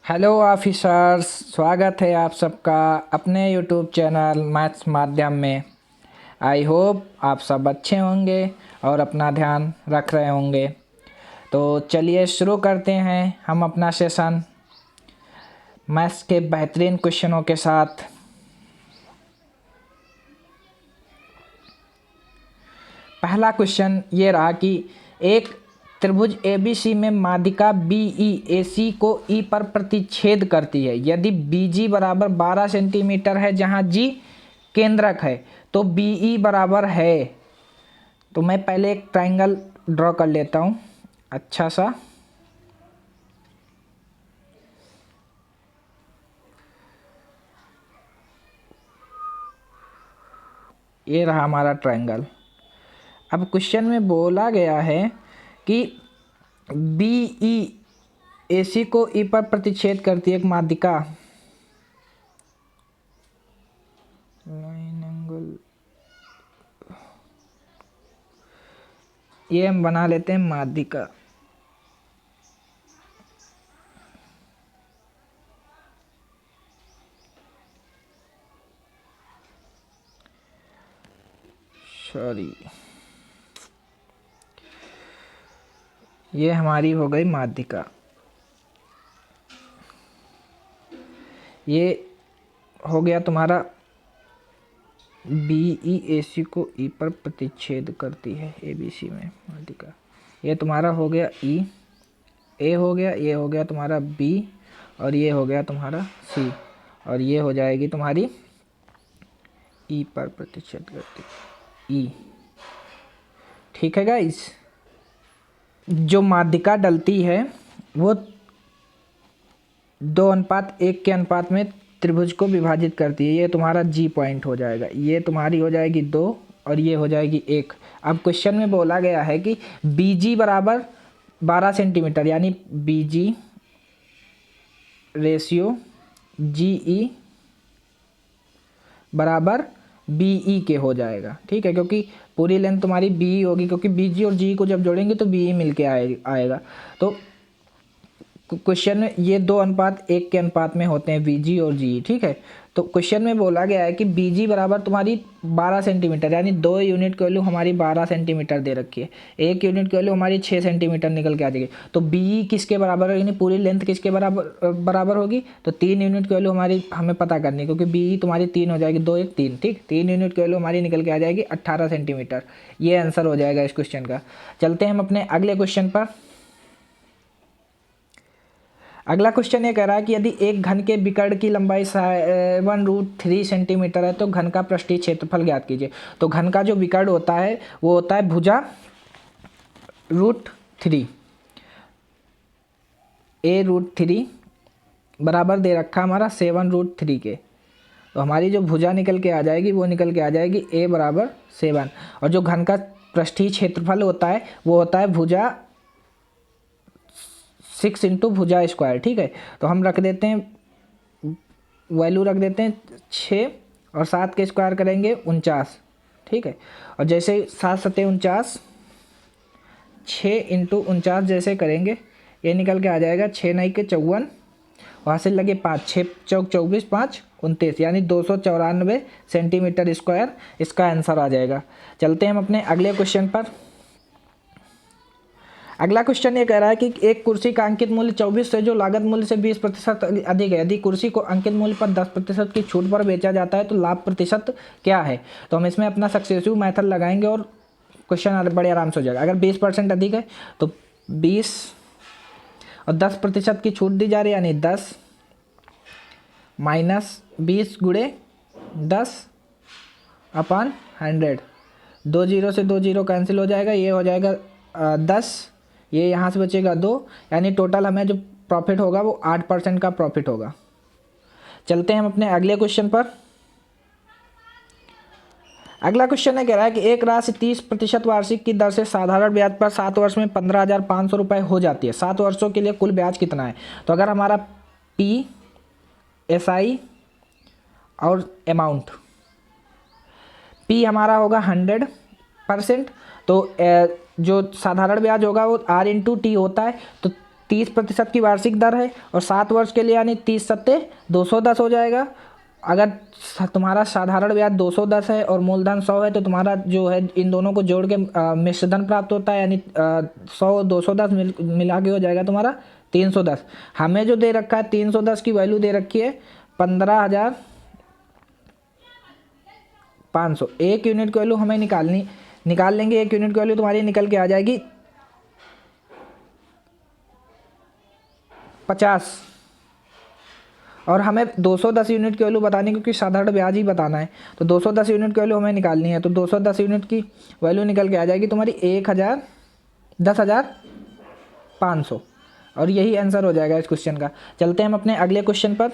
Hello officers, स्वागत है आप सबका अपने यूट्यूब चैनल मैथ्स माध्यम में। आई होप आप सब अच्छे होंगे और अपना ध्यान रख रहे होंगे। तो चलिए शुरू करते हैं हम अपना सेशन मैथ्स के बेहतरीन क्वेश्चनों के साथ। पहला क्वेश्चन ये रहा कि एक त्रिभुज ABC में माध्यिका BEAC को E पर प्रतिच्छेद करती है। यदि BG बराबर 12 सेंटीमीटर है जहां G केंद्रक है तो BE बराबर है। तो मैं पहले एक ट्रायंगल ड्रॉ कर लेता हूं अच्छा सा। ये रहा हमारा ट्रायंगल। अब क्वेश्चन में बोला गया है कि BEAC को E पर प्रतिच्छेद करती है एक माध्यिका। लाइन एंगल ये हम बना लेते हैं माध्यिका। सॉरी, ये हमारी हो गई माध्यिका। ये हो गया तुम्हारा BEAC को E पर प्रतिच्छेद करती है ABC में माध्यिका। ये तुम्हारा हो गया E, A हो गया, ये हो गया तुम्हारा B और ये हो गया तुम्हारा C और ये हो जाएगी तुम्हारी E पर प्रतिच्छेद करती E। ठीक है गाइस, जो माध्यिका डलती है वो 2:1 के अनुपात में त्रिभुज को विभाजित करती है। ये तुम्हारा G पॉइंट हो जाएगा, ये तुम्हारी हो जाएगी 2 और ये हो जाएगी 1। अब क्वेश्चन में बोला गया है कि BG बराबर 12 सेंटीमीटर, यानी BG रेशियो GE बराबर BE के हो जाएगा। ठीक है, क्योंकि पूरी लेंथ तुम्हारी BE होगी, क्योंकि BG और GE को जब जोड़ेंगे तो BE मिल के आएगा। तो क्वेश्चन में ये 2:1 के अनुपात में होते हैं BG और GE। ठीक है, तो क्वेश्चन में बोला गया है कि BG बराबर तुम्हारी 12 सेंटीमीटर, यानी 2 यूनिट की वैल्यू हमारी 12 सेंटीमीटर दे रखी है, 1 यूनिट की वैल्यू हमारी 6 सेंटीमीटर निकल के आ जाएगी। तो BE किसके बराबर है, यानी पूरी लेंथ किसके बराबर होगी, तो 3 यूनिट की वैल्यू हमारी हमें पता करनी है, क्योंकि BE तुम्हारी 3 हो जाएगी, 2 1 3। ठीक, 3 यूनिट की वैल्यू हमारी निकल के आ जाएगी 18 सेंटीमीटर। ये आंसर हो जाएगा इस क्वेश्चन का। चलते हैं हम अपने अगले क्वेश्चन पर। अगला क्वेश्चन ये कह रहा है कि यदि एक घन के विकर्ण की लंबाई 7√3 सेंटीमीटर है तो घन का पृष्ठीय क्षेत्रफल ज्ञात कीजिए। तो घन का जो विकर्ण होता है वो होता है भुजा √3, A√3 बराबर दे रखा हमारा 7√3 के। तो हमारी जो भुजा निकल के आ जाएगी वो निकल के आ जाएगी A बराबर 7। और जो घन का पृष्ठीय क्षेत्रफल होता है वो होता है भुजा 6 इंटू भुजा स्क्वायर। ठीक है, तो हम रख देते हैं वैल्यू रख देते हैं 6 और 7 के स्क्वायर करेंगे 49। ठीक है, और जैसे 7 7 49, 6 इंटू 49 जैसे करेंगे ये निकल के आ जाएगा 6 9 के 54, वहाँ से लगे 5, 6 चौक 24, 5 29, यानी 294 सेंटीमीटर स्क्वायर इसका आंसर आ जाएगा। चलते हैं हम अपने अगले क्वेश्चन पर। अगला क्वेश्चन ये कह रहा है कि एक कुर्सी का अंकित मूल्य 24 से जो लागत मूल्य से 20% अधिक है, यदि कुर्सी को अंकित मूल्य पर 10% की छूट पर बेचा जाता है तो लाभ प्रतिशत क्या है। तो हम इसमें अपना सक्सेसिव मेथड लगाएंगे और क्वेश्चन बड़े आराम से हो जाएगा। अगर 20% अधिक है तो 20 और 10% की छूट दी जा रही है, यानी 10 माइनस 20 गुणे 10/100। 2 0 से 2 0 कैंसिल हो जाएगा, ये हो जाएगा 10, ये यहाँ से बचेगा 2, यानी टोटल हमें जो प्रॉफिट होगा वो 8% का प्रॉफिट होगा। चलते हैं हम अपने अगले क्वेश्चन पर। अगला क्वेश्चन है कह रहा है कि एक राशि 30% वार्षिक की दर से साधारण ब्याज पर 7 वर्ष में 15,500 रुपये हो जाती है। 7 वर्षों के लिए कुल ब्याज कितना है। तो अगर हमारा PSI और अमाउंट P हमारा होगा 100%, तो जो साधारण ब्याज होगा वो R इंटू टी होता है, तो 30% की वार्षिक दर है और 7 वर्ष के लिए यानी 30 सत्ते 210 हो जाएगा। अगर तुम्हारा साधारण ब्याज 210 है और मूलधन 100 है तो तुम्हारा जो है इन दोनों को जोड़ के मिश्र धन प्राप्त होता है, यानी 100 210 मिला के हो जाएगा तुम्हारा 310। हमें जो दे रखा है 310 की वैल्यू दे रखी है 15,500। एक यूनिट की वैल्यू हमें निकाल लेंगे। एक यूनिट की वैल्यू तुम्हारी निकल के आ जाएगी 50 और हमें 210 यूनिट की वैल्यू बतानी, क्योंकि साधारण ब्याज ही बताना है। तो 210 यूनिट की वैल्यू हमें निकालनी है। तो 210 यूनिट की वैल्यू निकल के आ जाएगी तुम्हारी 10,500 और यही आंसर हो जाएगा इस क्वेश्चन का। चलते हैं हम अपने अगले क्वेश्चन पर।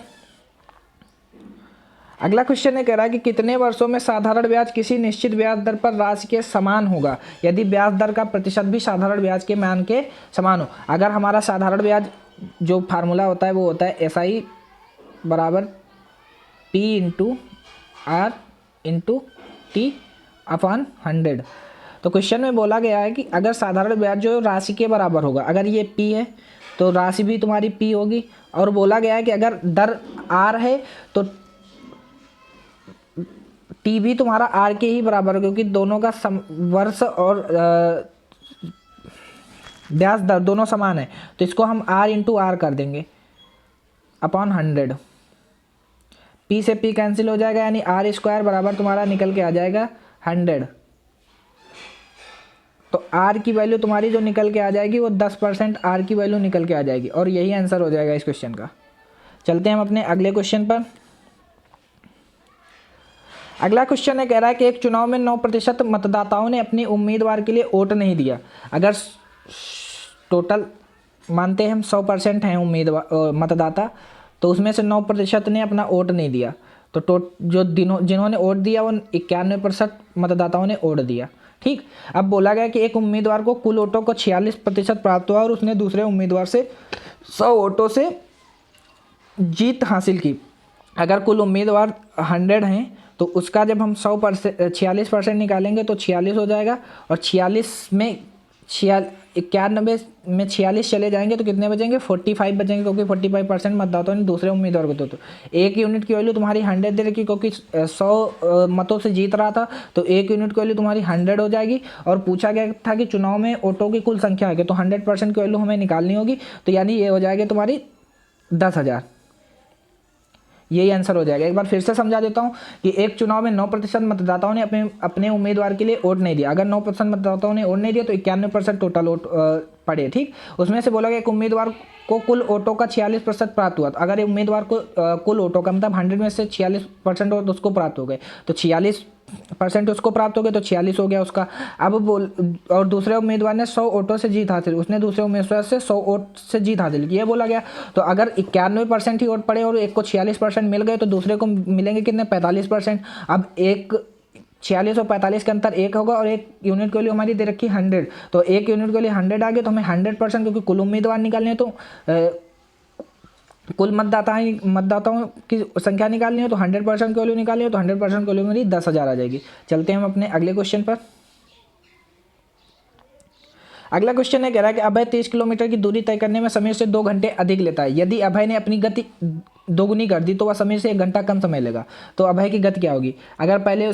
अगला क्वेश्चन ये कह रहा है कि कितने वर्षों में साधारण ब्याज किसी निश्चित ब्याज दर पर राशि के समान होगा यदि ब्याज दर का प्रतिशत भी साधारण ब्याज के मान के समान हो। अगर हमारा साधारण ब्याज जो फार्मूला होता है वो होता है SI बराबर P into R into T upon 100। तो क्वेश्चन में बोला गया है कि अगर साधारण ब्याज जो राशि के बराबर होगा, अगर ये P है तो राशि भी तुम्हारी P होगी, और बोला गया है कि अगर दर R है तो T भी तुम्हारा R के ही बराबर है, क्योंकि दोनों का वर्ष और ब्याज दर दोनों समान है। तो इसको हम R इंटू R कर देंगे अपॉन 100। P से P कैंसिल हो जाएगा, यानी R स्क्वायर बराबर तुम्हारा निकल के आ जाएगा 100। तो R की वैल्यू तुम्हारी जो निकल के आ जाएगी वो 10% R की वैल्यू निकल के आ जाएगी, और यही आंसर हो जाएगा इस क्वेश्चन का। चलते हैं हम अपने अगले क्वेश्चन पर। अगला क्वेश्चन है कह रहा है कि एक चुनाव में 9% मतदाताओं ने अपनी उम्मीदवार के लिए वोट नहीं दिया। अगर टोटल मानते हैं हम 100% हैं उम्मीदवार मतदाता, तो उसमें से 9% ने अपना वोट नहीं दिया। तो जिन्होंने वोट दिया वो 91% मतदाताओं ने वोट दिया। ठीक, अब बोला गया कि एक उम्मीदवार को कुल वोटों को 46% प्राप्त हुआ और उसने दूसरे उम्मीदवार से 100 वोटों से जीत हासिल की। अगर कुल उम्मीदवार 100 हैं तो उसका जब हम 46% निकालेंगे तो 46 हो जाएगा, और 46 में 91 में 46 चले जाएंगे तो कितने बचेंगे? 45 बचेंगे, क्योंकि 45% मतदाताओं ने दूसरे उम्मीदवार को तो एक यूनिट की वैल्यू तुम्हारी 100 दे रखी, क्योंकि 100 मतों से जीत रहा था तो एक यूनिट की वैल्यू तुम्हारी 100 हो जाएगी। और पूछा गया था कि चुनाव में वोटों की कुल संख्या है, तो 100% की वैल्यू हमें निकालनी होगी, तो यानी ये हो जाएगी तुम्हारी 10,000। यही आंसर हो जाएगा। एक बार फिर से समझा देता हूँ कि एक चुनाव में 9% मतदाताओं ने अपने उम्मीदवार के लिए वोट नहीं दिया। अगर 9% मतदाताओं ने वोट नहीं दिया तो 91% टोटल वोट पड़े। ठीक, उसमें से बोला गया एक उम्मीदवार को कुल वोटों का 46% प्राप्त हुआ। तो अगर एक उम्मीदवार को कुल वोटों का मतलब 100 में से 46% वोट उसको प्राप्त हो गए, तो 46% उसको प्राप्त हो गए, तो 46 हो गया उसका। अब और दूसरे उम्मीदवार ने 100 वोटों से जीत हासिल, उसने दूसरे उम्मीदवार से 100 वोट से जीत हासिल की, ये बोला गया। तो अगर 91% ही वोट पड़े और एक को 46% मिल गए तो दूसरे को मिलेंगे कितने? 45%। अब एक 46 और 45 के अंतर 1 होगा, और एक यूनिट के लिए हमारी दे रखी 100, तो एक यूनिट के लिए 100 आ गए, तो हमें 100%, क्योंकि कुल उम्मीदवार निकालने हैं तो कुल मतदाताओं की संख्या निकालनी है तो 100% की वैल्यू निकालनी है, तो 100% की वैल्यू मेरी 10,000 आ जाएगी। चलते हैं हम अपने अगले क्वेश्चन पर। अगला क्वेश्चन है कह रहा है कि अभय 30 किलोमीटर की दूरी तय करने में समीर से 2 घंटे अधिक लेता है। यदि अभय ने अपनी गति दोगुनी कर दी तो वह समीर से 1 घंटा कम समय लेगा। तो अभय की गति क्या होगी? अगर पहले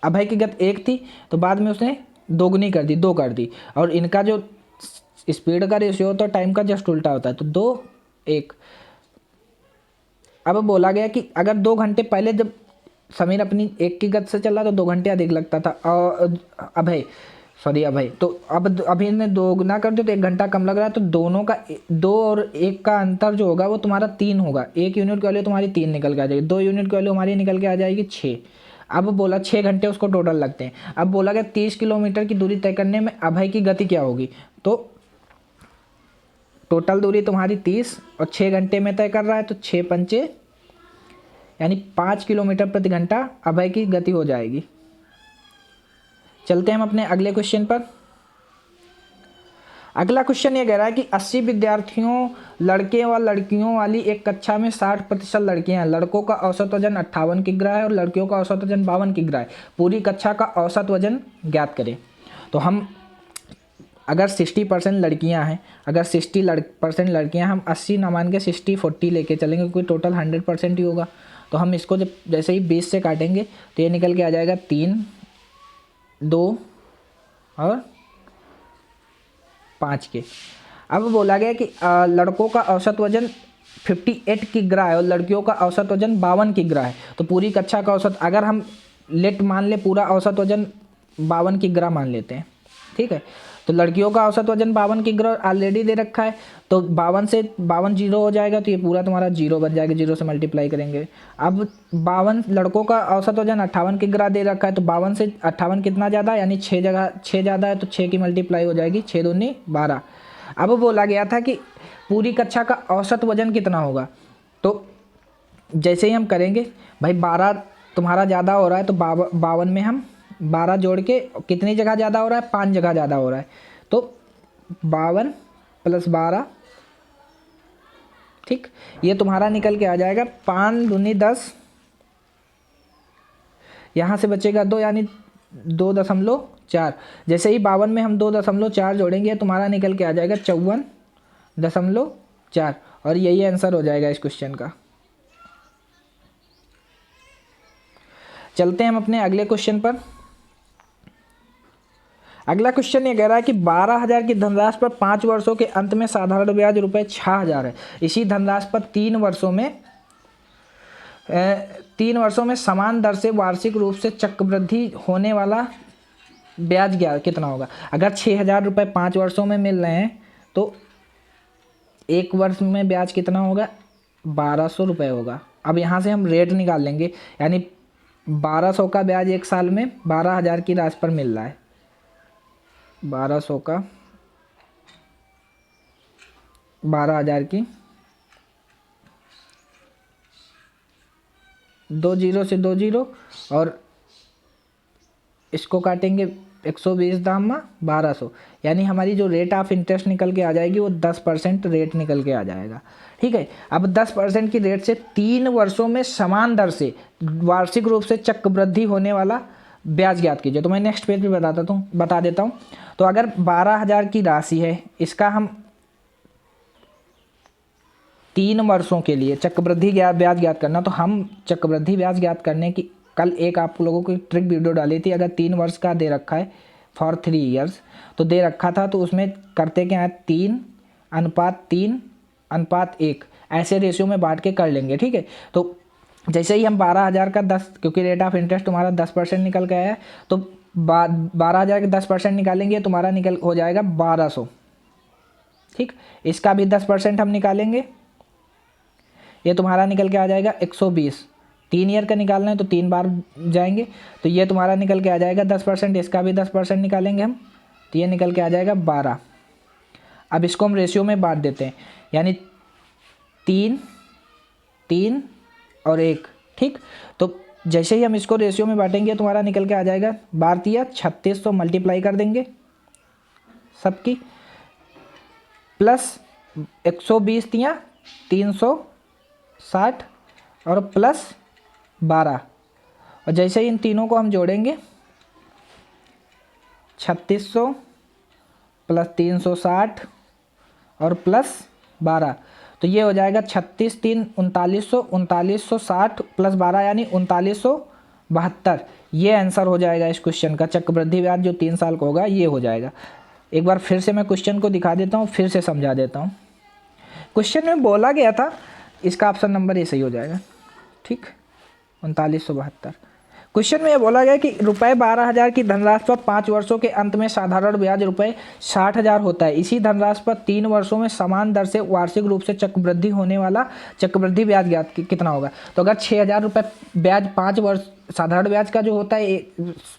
अभय की गति 1 थी तो बाद में उसने दोगुनी कर दी, 2 कर दी, और इनका जो स्पीड का रेशियो होता है टाइम का जस्ट उल्टा होता है, तो 2 1। अब बोला गया कि अगर 2 घंटे पहले जब समीर अपनी 1 की गति से चला तो 2 घंटे अधिक लगता था, और अभय तो अब अभी ने 2 गुना कर दिया तो 1 घंटा कम लग रहा है। तो दोनों का 2 और 1 का अंतर जो होगा वो तुम्हारा 3 होगा। 1 यूनिट की वैल्यू तुम्हारी 3 निकल के आ जाएगी, 2 यूनिट की वैल्यू हमारी निकल के आ जाएगी 6। अब बोला 6 घंटे उसको टोटल लगते हैं। अब बोला गया 30 किलोमीटर की दूरी तय करने में अभय की गति क्या होगी? तो टोटल दूरी तुम्हारी 30 और 6 घंटे में तय कर रहा है, तो 6 पंचे यानी 5 किलोमीटर प्रति घंटा अभय की गति हो जाएगी। चलते हैं हम अपने अगले क्वेश्चन पर। अगला क्वेश्चन ये कह रहा है कि 80 विद्यार्थियों लड़के व लड़कियों वाली एक कक्षा में 60% लड़कियां हैं। लड़कों का औसत वजन 58 किग्रा है और लड़कियों का औसत वजन 52 किग्रा है। पूरी कक्षा का औसत वजन ज्ञात करें। तो हम अगर 60% लड़कियां हैं, अगर 60% लड़कियां, हम 80 ना मान के 60-40 लेके चलेंगे क्योंकि टोटल 100% ही होगा। तो हम इसको जब जैसे ही 20 से काटेंगे तो ये निकल के आ जाएगा 3, 2 और 5 के। अब बोला गया कि लड़कों का औसत वजन 58 किग्रा है और लड़कियों का औसत वजन 52 किग्रा है। तो पूरी कक्षा का औसत, अगर हम लेट मान ले पूरा औसत वजन 52 किग्रा मान लेते हैं, ठीक है। तो लड़कियों का औसत वजन 52 किग्रा ऑलरेडी दे रखा है, तो 52 से 52 जीरो हो जाएगा, तो ये पूरा तुम्हारा जीरो बन जाएगा, जीरो से मल्टीप्लाई करेंगे। अब 52, लड़कों का औसत वजन 58 किग्रा दे रखा है, तो 52 से 58 कितना ज़्यादा, यानी 6 जगह 6 ज़्यादा है, तो 6 की मल्टीप्लाई हो जाएगी, 6 दूनी 12। अब बोला गया था कि पूरी कक्षा का औसत वजन कितना होगा। तो जैसे ही हम करेंगे भाई, 12 तुम्हारा ज़्यादा हो रहा है, तो 52 में हम 12 जोड़ के कितनी जगह ज़्यादा हो रहा है, 5 जगह ज़्यादा हो रहा है। तो 52 + 12, ठीक, ये तुम्हारा निकल के आ जाएगा 5 दूनी 10, यहाँ से बचेगा 2 यानी 2.4। जैसे ही 52 में हम 2.4 जोड़ेंगे तुम्हारा निकल के आ जाएगा 54.4, और यही आंसर हो जाएगा इस क्वेश्चन का। चलते हैं हम अपने अगले क्वेश्चन पर। अगला क्वेश्चन ये कह रहा है कि 12,000 की धनराशि पर 5 वर्षों के अंत में साधारण ब्याज रुपये 6,000 है। इसी धनराशि पर 3 वर्षों में समान दर से वार्षिक रूप से चक्रवृद्धि होने वाला ब्याज कितना होगा। अगर 6,000 रुपये 5 वर्षों में मिल रहे हैं तो 1 वर्ष में ब्याज कितना होगा, 1,200 रुपये होगा। अब यहाँ से हम रेट निकाल लेंगे, यानी 1,200 का ब्याज 1 साल में 12,000 की राशि पर मिल रहा है। 1,200 का 12,000 की, 2 जीरो से 2 जीरो, और इसको काटेंगे 120 दाम में 1,200, यानी हमारी जो रेट ऑफ इंटरेस्ट निकल के आ जाएगी वो 10% रेट निकल के आ जाएगा, ठीक है। अब 10% की रेट से 3 वर्षों में समान दर से वार्षिक रूप से चक्रवृद्धि होने वाला ब्याज ज्ञात कीजिए। तो मैं नेक्स्ट पेज पे बता देता हूँ। तो अगर 12,000 की राशि है, इसका हम 3 वर्षों के लिए चक्रवृद्धि ब्याज ज्ञात करना, तो हम चक्रवृद्धि ब्याज ज्ञात करने की कल एक आप लोगों को ट्रिक वीडियो डाली थी। अगर 3 वर्ष का दे रखा है फॉर 3 ईयर्स तो दे रखा था, तो उसमें करते क्या है, 3:3:1 ऐसे रेशियो में बांट के कर लेंगे, ठीक है। तो जैसे ही हम 12,000 का 10, क्योंकि रेट ऑफ इंटरेस्ट तुम्हारा 10% निकल गया है, तो 12,000 के 10% निकालेंगे तुम्हारा हो जाएगा 1,200, ठीक। इसका भी 10% हम निकालेंगे, ये तुम्हारा निकल के आ जाएगा 120। 3 ईयर का निकालना है तो 3 बार जाएंगे, तो ये तुम्हारा निकल के आ जाएगा 10%, इसका भी 10% निकालेंगे हम, तो ये निकल के आ जाएगा 12। अब इसको हम रेशियो में बांट देते हैं, यानी 3, 3 और 1, ठीक। तो जैसे ही हम इसको रेशियो में बांटेंगे तुम्हारा निकल के आ जाएगा 12 3600 मल्टीप्लाई कर देंगे सबकी, प्लस 120 360 और प्लस 12, और जैसे ही इन तीनों को हम जोड़ेंगे 3600 प्लस 360 और प्लस 12, तो ये हो जाएगा 36 3 3900, 3960 प्लस 12 यानी 3972। ये आंसर हो जाएगा इस क्वेश्चन का। चक्रवृद्धि ब्याज जो 3 साल का होगा ये हो जाएगा। एक बार फिर से मैं क्वेश्चन को दिखा देता हूँ, फिर से समझा देता हूँ। क्वेश्चन में बोला गया था, इसका ऑप्शन नंबर ये सही हो जाएगा, ठीक, 3972। क्वेश्चन में ये बोला गया कि रुपये 12,000 की धनराशि पर 5 वर्षों के अंत में साधारण ब्याज रुपये 60,000 होता है। इसी धनराशि पर 3 वर्षों में समान दर से वार्षिक रूप से चक्रवृद्धि होने वाला चक्रवृद्धि ब्याज ज्ञात कितना होगा। तो अगर 6,000 रुपये ब्याज 5 वर्ष, साधारण ब्याज का जो होता है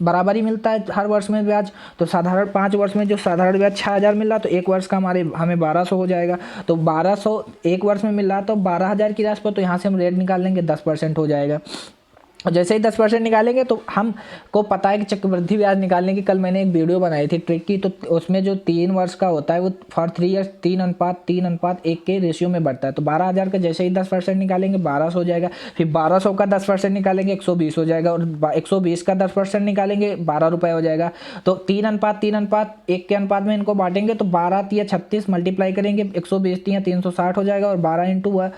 बराबर ही मिलता है हर वर्ष में ब्याज, तो साधारण 5 वर्ष में जो साधारण ब्याज 6,000 मिल रहा, तो 1 वर्ष का हमें 1,200 हो जाएगा। तो 1,200 1 वर्ष में मिल रहा, तो 12,000 की राशि पर, तो यहाँ से हम रेट निकाल लेंगे 10% हो जाएगा। और जैसे ही 10% निकालेंगे तो हमको पता है कि चक्रवृद्धि ब्याज निकालने की कल मैंने एक वीडियो बनाई थी ट्रिक की, तो उसमें जो 3 वर्ष का होता है वो फॉर 3 ईयर्स 3:1 के रेशियो में बढ़ता है। तो 12,000 का जैसे ही 10% निकालेंगे 1200 हो जाएगा, फिर 1200 का 10% निकालेंगे 120 हो जाएगा, और 120 का 10% निकालेंगे 12 रुपये हो जाएगा। तो 3:1 के अनुपात में इनको बांटेंगे तो 12×36 मल्टीप्लाई करेंगे 120×360 हो जाएगा, और 12×1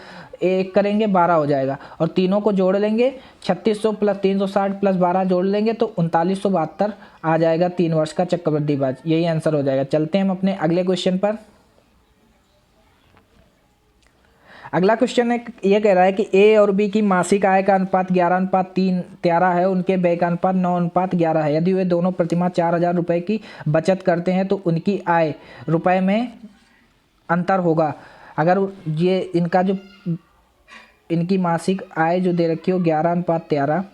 करेंगे 12 हो जाएगा, और तीनों को जोड़ लेंगे 3600 प्लस 360 प्लस 12 जोड़ लेंगे तो 3972 आ जाएगा 3 वर्ष का चक्रवृद्धि ब्याज। यही आंसर हो जाएगा। चलते हैं हम अपने अगले क्वेश्चन पर। अगला क्वेश्चन ये कह रहा है कि ए और बी की मासिक आय का अनुपात 11:13 है, उनके व्यय का अनुपात 9:11 है। यदि वे दोनों प्रतिमाह 4,000 रुपये की बचत करते हैं तो उनकी आय रुपये में अंतर होगा। अगर ये इनकी मासिक आय जो दे रखी हो 11:13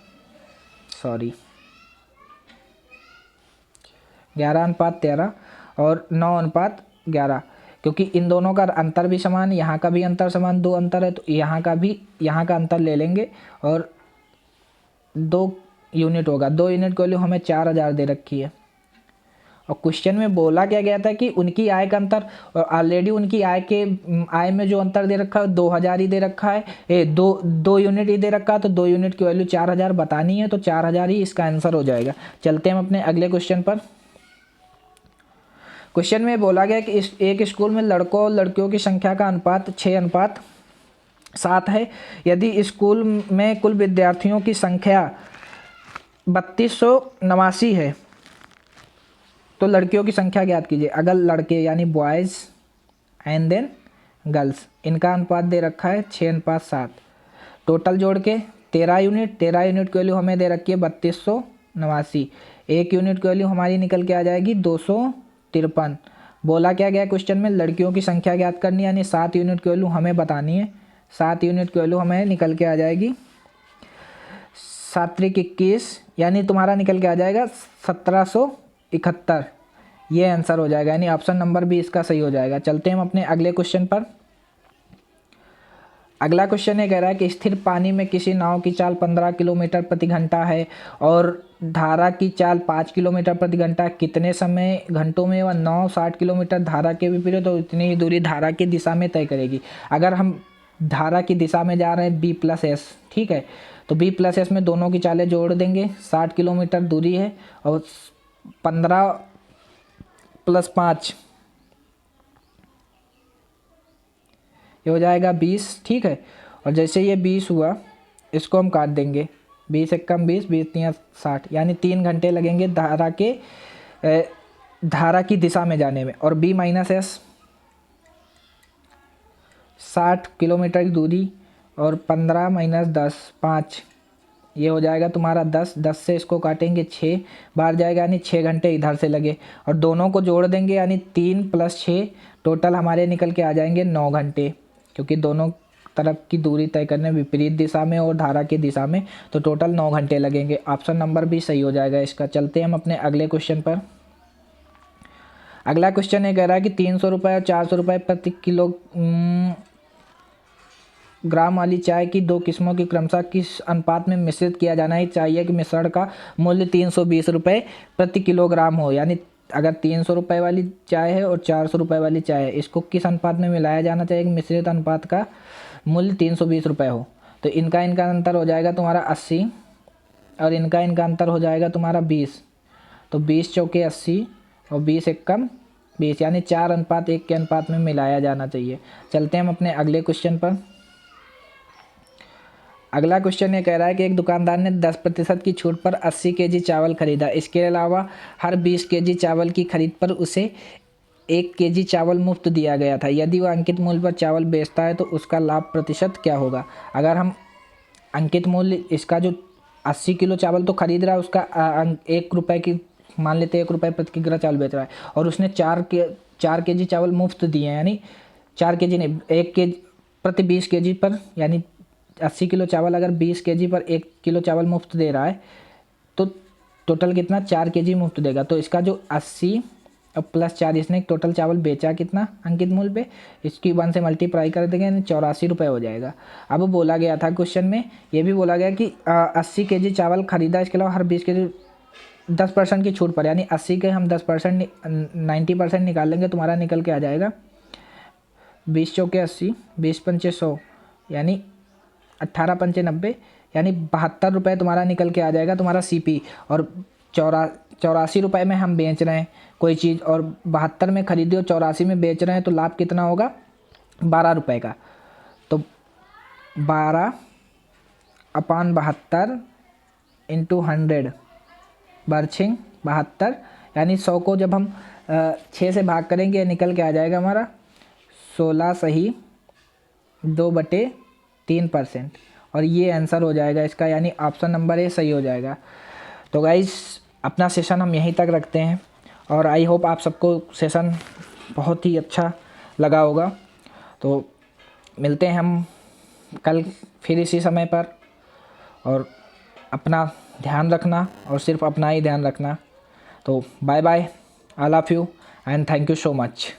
और 9:11, क्योंकि इन दोनों का अंतर भी समान, यहाँ का भी अंतर समान, 2 अंतर है, तो यहाँ का अंतर ले लेंगे और 2 यूनिट होगा। 2 यूनिट की वैल्यू हमें 4,000 दे रखी है, और क्वेश्चन में बोला क्या गया था कि उनकी आय का अंतर, और ऑलरेडी उनकी आय में जो अंतर दे रखा है 2,000 ही दे रखा है, दो यूनिट ही दे रखा है, तो 2 यूनिट की वैल्यू 4,000 बतानी है, तो 4,000 ही इसका आंसर हो जाएगा। चलते हैं हम अपने अगले क्वेश्चन पर। क्वेश्चन में बोला गया कि एक स्कूल में लड़कों और लड़कियों की संख्या का अनुपात 6:7 है। यदि स्कूल में कुल विद्यार्थियों की संख्या 3289 है तो लड़कियों की संख्या ज्ञात कीजिए। अगर लड़के यानी बॉयज़ एंड देन गर्ल्स, इनका अनुपात दे रखा है 6:7, टोटल जोड़ के 13 यूनिट की वैल्यू हमें दे रखी है 3289, 1 यूनिट की वैल्यू हमारी निकल के आ जाएगी 253। बोला क्या गया क्वेश्चन में, लड़कियों की संख्या ज्ञात करनी, यानी 7 यूनिट की वैल्यू हमें बतानी है। 7 यूनिट की वैल्यू हमें निकल के आ जाएगी 7×21, यानी तुम्हारा निकल के आ जाएगा 1771। ये आंसर हो जाएगा, यानी ऑप्शन नंबर बी इसका सही हो जाएगा। चलते हैं हम अपने अगले क्वेश्चन पर। अगला क्वेश्चन ये कह रहा है कि स्थिर पानी में किसी नाव की चाल 15 किलोमीटर प्रति घंटा है और धारा की चाल 5 किलोमीटर प्रति घंटा, कितने समय घंटों में वह 960 किलोमीटर धारा के विपरीत तो इतनी ही दूरी धारा की दिशा में तय करेगी। अगर हम धारा की दिशा में जा रहे हैं B+S, ठीक है, तो B+S में दोनों की चालें जोड़ देंगे, 60 किलोमीटर दूरी है, और 15 + 5 ये हो जाएगा 20, ठीक है। और जैसे ये 20 हुआ, इसको हम काट देंगे, 20 × 20, 20×3 = 60, यानी 3 घंटे लगेंगे धारा की दिशा में जाने में। और B-S 60 किलोमीटर की दूरी, और 15 - 10 5, ये हो जाएगा तुम्हारा 10 से इसको काटेंगे 6 बार जाएगा, यानी 6 घंटे इधर से लगे, और दोनों को जोड़ देंगे यानी 3 + 6, टोटल हमारे निकल के आ जाएंगे 9 घंटे, क्योंकि दोनों तरफ की दूरी तय करने विपरीत दिशा में और धारा की दिशा में, तो टोटल 9 घंटे लगेंगे। ऑप्शन नंबर भी सही हो जाएगा इसका। चलते हैं हम अपने अगले क्वेश्चन पर। अगला क्वेश्चन ये कह रहा है कि 300 रुपये और 400 रुपये प्रति किलोग्राम वाली चाय की 2 किस्मों की क्रमशः किस अनुपात में मिश्रित किया जाना ही चाहिए कि मिश्रण का मूल्य 320 रुपये प्रति किलोग्राम हो। यानी अगर 300 रुपये वाली चाय है और 400 रुपये वाली चाय है, इसको किस अनुपात में मिलाया जाना चाहिए कि मिश्रित अनुपात का मूल्य 320 रुपये हो। तो इनका अंतर हो जाएगा तुम्हारा 80, और इनका अंतर हो जाएगा तुम्हारा 20, तो 20 चौके 80 और 20 एकम 20, यानी 4:1 के अनुपात में मिलाया जाना चाहिए। चलते हैं हम अपने अगले क्वेश्चन पर। अगला क्वेश्चन ये कह रहा है कि एक दुकानदार ने 10% की छूट पर 80 केजी चावल खरीदा। इसके अलावा हर 20 केजी चावल की खरीद पर उसे 1 केजी चावल मुफ्त दिया गया था। यदि वह अंकित मूल्य पर चावल बेचता है तो उसका लाभ प्रतिशत क्या होगा। अगर हम अंकित मूल्य, इसका जो 80 किलो चावल तो खरीद रहा है, उसका 1 रुपये की मान लेते हैं, 1 रुपये प्रति किलोग्राम चावल बेच रहा है, और उसने 4 केजी चावल मुफ्त दिए हैं, यानी 4 केजी नहीं, 1 केजी प्रति 20 केजी पर, यानी 80 किलो चावल अगर 20 केजी पर 1 किलो चावल मुफ्त दे रहा है तो टोटल कितना 4 केजी मुफ्त देगा। तो इसका जो 80 अब प्लस 4 इसने टोटल चावल बेचा कितना अंकित मूल्य पे, इसकी 1 से मल्टीप्लाई कर देंगे, 84 रुपये हो जाएगा। अब बोला गया था क्वेश्चन में, ये भी बोला गया कि 80 केजी चावल खरीदा, इसके अलावा हर 20 केजी 10% की छूट पर, यानी 80 के हम 10% 90% निकाल लेंगे, तुम्हारा निकल के आ जाएगा 20 चौके 80, 20 पंचे 100, यानी 18 पंचे 90, यानी 72 रुपये तुम्हारा निकल के आ जाएगा तुम्हारा सीपी। और 84 रुपये में हम बेच रहे हैं कोई चीज़, और 72 में खरीदी और 84 में बेच रहे हैं, तो लाभ कितना होगा 12 रुपये का। तो 12/72 इंटू 100 बर्छिंग 72, यानी 100 को जब हम 6 से भाग करेंगे निकल के आ जाएगा हमारा 16 सही 2/3%, और ये आंसर हो जाएगा इसका, यानी ऑप्शन नंबर ए सही हो जाएगा। तो गाइस अपना सेशन हम यहीं तक रखते हैं, और आई होप आप सबको सेशन बहुत ही अच्छा लगा होगा। तो मिलते हैं हम कल फिर इसी समय पर, और अपना ध्यान रखना, और सिर्फ अपना ही ध्यान रखना। तो bye bye, I love you and thank you so much.